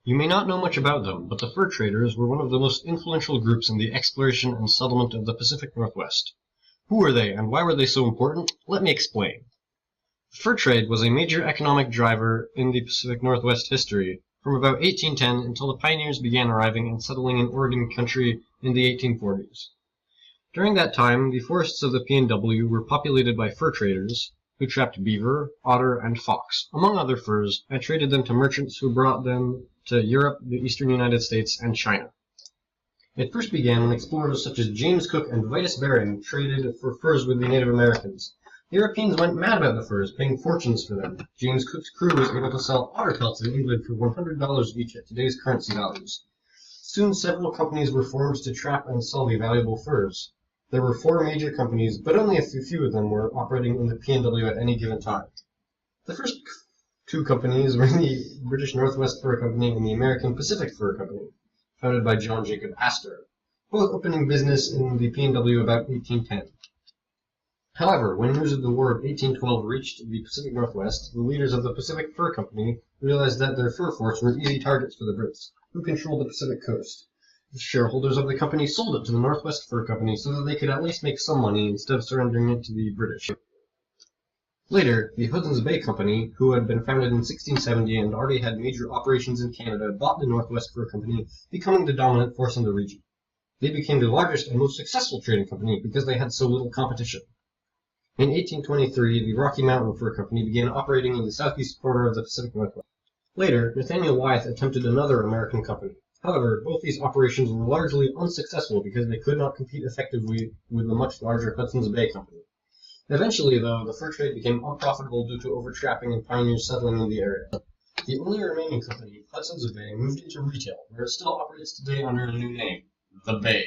You may not know much about them, but the fur traders were one of the most influential groups in the exploration and settlement of the Pacific Northwest. Who were they, and why were they so important? Let me explain. The fur trade was a major economic driver in the Pacific Northwest history from about 1810 until the pioneers began arriving and settling in Oregon Country in the 1840s. During that time, the forests of the PNW were populated by fur traders, who trapped beaver, otter, and fox, among other furs, and traded them to merchants who brought them to Europe, the eastern United States, and China. It first began when explorers such as James Cook and Vitus Bering traded for furs with the Native Americans. The Europeans went mad about the furs, paying fortunes for them. James Cook's crew was able to sell otter pelts in England for $100 each at today's currency values. Soon several companies were formed to trap and sell the valuable furs. There were 4 major companies, but only a few of them were operating in the PNW at any given time. The first 2 companies were the British Northwest Fur Company and the American Pacific Fur Company, founded by John Jacob Astor, both opening business in the PNW about 1810. However, when news of the War of 1812 reached the Pacific Northwest, the leaders of the Pacific Fur Company realized that their fur forts were easy targets for the Brits, who controlled the Pacific coast. The shareholders of the company sold it to the Northwest Fur Company so that they could at least make some money instead of surrendering it to the British. Later, the Hudson's Bay Company, who had been founded in 1670 and already had major operations in Canada, bought the Northwest Fur Company, becoming the dominant force in the region. They became the largest and most successful trading company because they had so little competition. In 1823, the Rocky Mountain Fur Company began operating in the southeast corner of the Pacific Northwest. Later, Nathaniel Wyeth attempted another American company. However, both these operations were largely unsuccessful because they could not compete effectively with the much larger Hudson's Bay Company. Eventually, though, the fur trade became unprofitable due to overtrapping and pioneers settling in the area. The only remaining company, Hudson's Bay, moved into retail, where it still operates today under a new name, the Bay.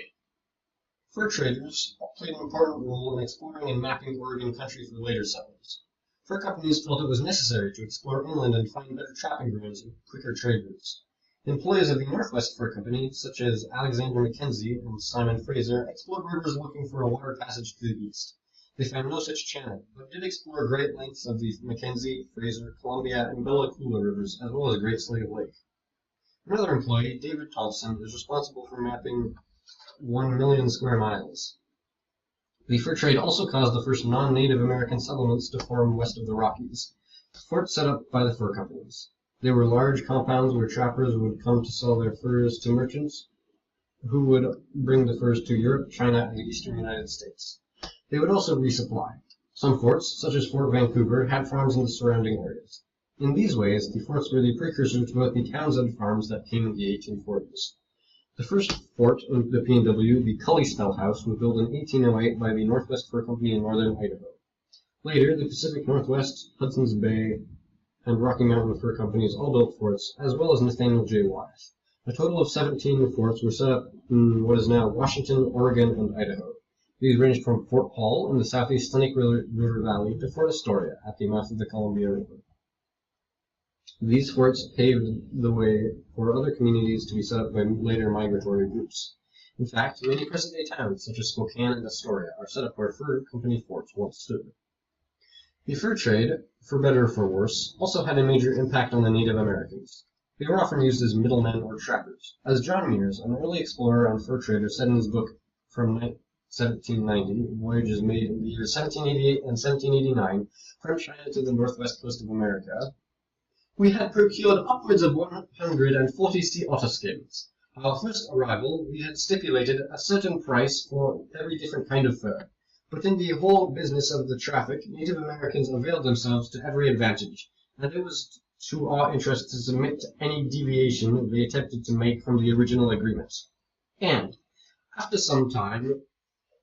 Fur traders played an important role in exploring and mapping Oregon Country for later settlers. Fur companies felt it was necessary to explore inland and find better trapping grounds and quicker trade routes. Employees of the Northwest Fur Company, such as Alexander Mackenzie and Simon Fraser, explored rivers looking for a water passage to the east. They found no such channel, but did explore great lengths of the Mackenzie, Fraser, Columbia, and Bella Coola rivers, as well as Great Slave Lake. Another employee, David Thompson, is responsible for mapping 1 million square miles. The fur trade also caused the first non-Native American settlements to form west of the Rockies, forts set up by the fur companies. They were large compounds where trappers would come to sell their furs to merchants, who would bring the furs to Europe, China, and the eastern United States. They would also resupply. Some forts, such as Fort Vancouver, had farms in the surrounding areas. In these ways, the forts were the precursor to both the towns and farms that came in the 1840s. The first fort in the PNW, the Cully-Spell House, was built in 1808 by the Northwest Fur Company in northern Idaho. Later, the Pacific Northwest, Hudson's Bay, and Rocky Mountain Fur Companies all built forts, as well as Nathaniel J. Wyeth. A total of 17 forts were set up in what is now Washington, Oregon, and Idaho. These ranged from Fort Hall in the southeast Snake River Valley to Fort Astoria at the mouth of the Columbia River. These forts paved the way for other communities to be set up by later migratory groups. In fact, many present-day towns, such as Spokane and Astoria, are set up where fur company forts once stood. The fur trade, for better or for worse, also had a major impact on the Native Americans. They were often used as middlemen or trappers. As John Mears, an early explorer and fur trader, said in his book from 1790, voyages made in the years 1788 and 1789 from China to the northwest coast of America, we had procured upwards of 140 sea otter skins. Our first arrival, we had stipulated a certain price for every different kind of fur. But in the whole business of the traffic, Native Americans availed themselves to every advantage, and it was to our interest to submit to any deviation they attempted to make from the original agreement. And, after some time,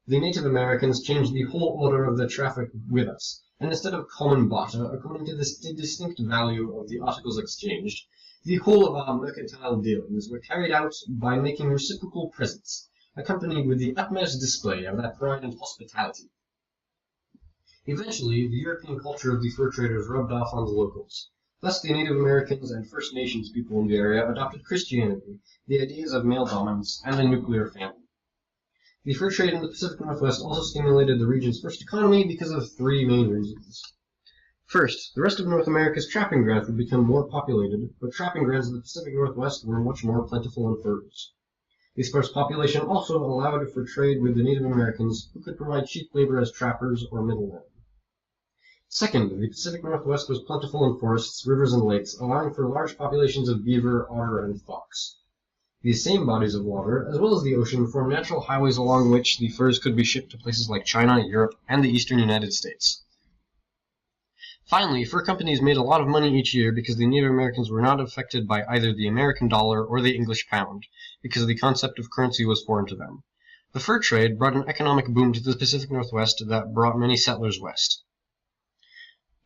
the Native Americans changed the whole order of the traffic with us, and instead of common barter, according to the distinct value of the articles exchanged, the whole of our mercantile dealings were carried out by making reciprocal presents, accompanied with the utmost display of that pride and hospitality. Eventually, the European culture of the fur traders rubbed off on the locals. Thus, the Native Americans and First Nations people in the area adopted Christianity, the ideas of male dominance, and the nuclear family. The fur trade in the Pacific Northwest also stimulated the region's first economy because of 3 main reasons. First, the rest of North America's trapping grounds would become more populated, but trapping grounds in the Pacific Northwest were much more plentiful in furs. The sparse population also allowed for trade with the Native Americans, who could provide cheap labor as trappers or middlemen. Second, the Pacific Northwest was plentiful in forests, rivers, and lakes, allowing for large populations of beaver, otter, and fox. These same bodies of water, as well as the ocean, form natural highways along which the furs could be shipped to places like China, Europe, and the eastern United States. Finally, fur companies made a lot of money each year because the Native Americans were not affected by either the American dollar or the English pound, because the concept of currency was foreign to them. The fur trade brought an economic boom to the Pacific Northwest that brought many settlers west.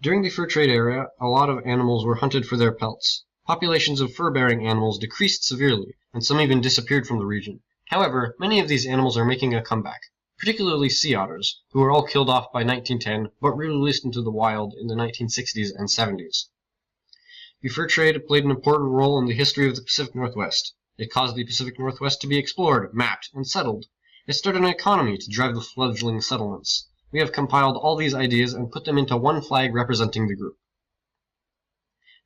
During the fur trade era, a lot of animals were hunted for their pelts. Populations of fur-bearing animals decreased severely, and some even disappeared from the region. However, many of these animals are making a comeback, particularly sea otters, who were all killed off by 1910, but released into the wild in the 1960s and 70s. The fur trade played an important role in the history of the Pacific Northwest. It caused the Pacific Northwest to be explored, mapped, and settled. It started an economy to drive the fledgling settlements. We have compiled all these ideas and put them into one flag representing the group.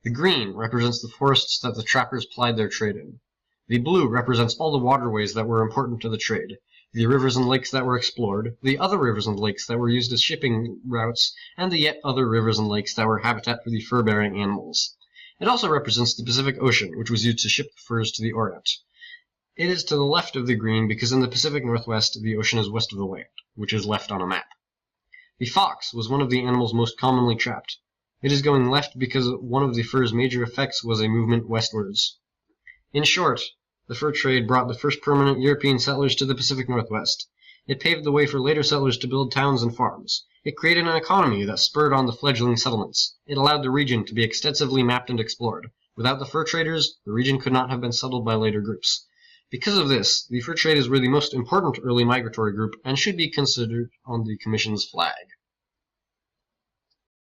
The green represents the forests that the trappers plied their trade in. The blue represents all the waterways that were important to the trade, the rivers and lakes that were explored, the other rivers and lakes that were used as shipping routes, and the yet other rivers and lakes that were habitat for the fur-bearing animals. It also represents the Pacific Ocean, which was used to ship the furs to the Orient. It is to the left of the green because in the Pacific Northwest, the ocean is west of the land, which is left on a map. The fox was one of the animals most commonly trapped. It is going left because one of the fur's major effects was a movement westwards. In short, the fur trade brought the first permanent European settlers to the Pacific Northwest. It paved the way for later settlers to build towns and farms. It created an economy that spurred on the fledgling settlements. It allowed the region to be extensively mapped and explored. Without the fur traders, the region could not have been settled by later groups. Because of this, the fur traders were the most important early migratory group and should be considered on the Commission's flag.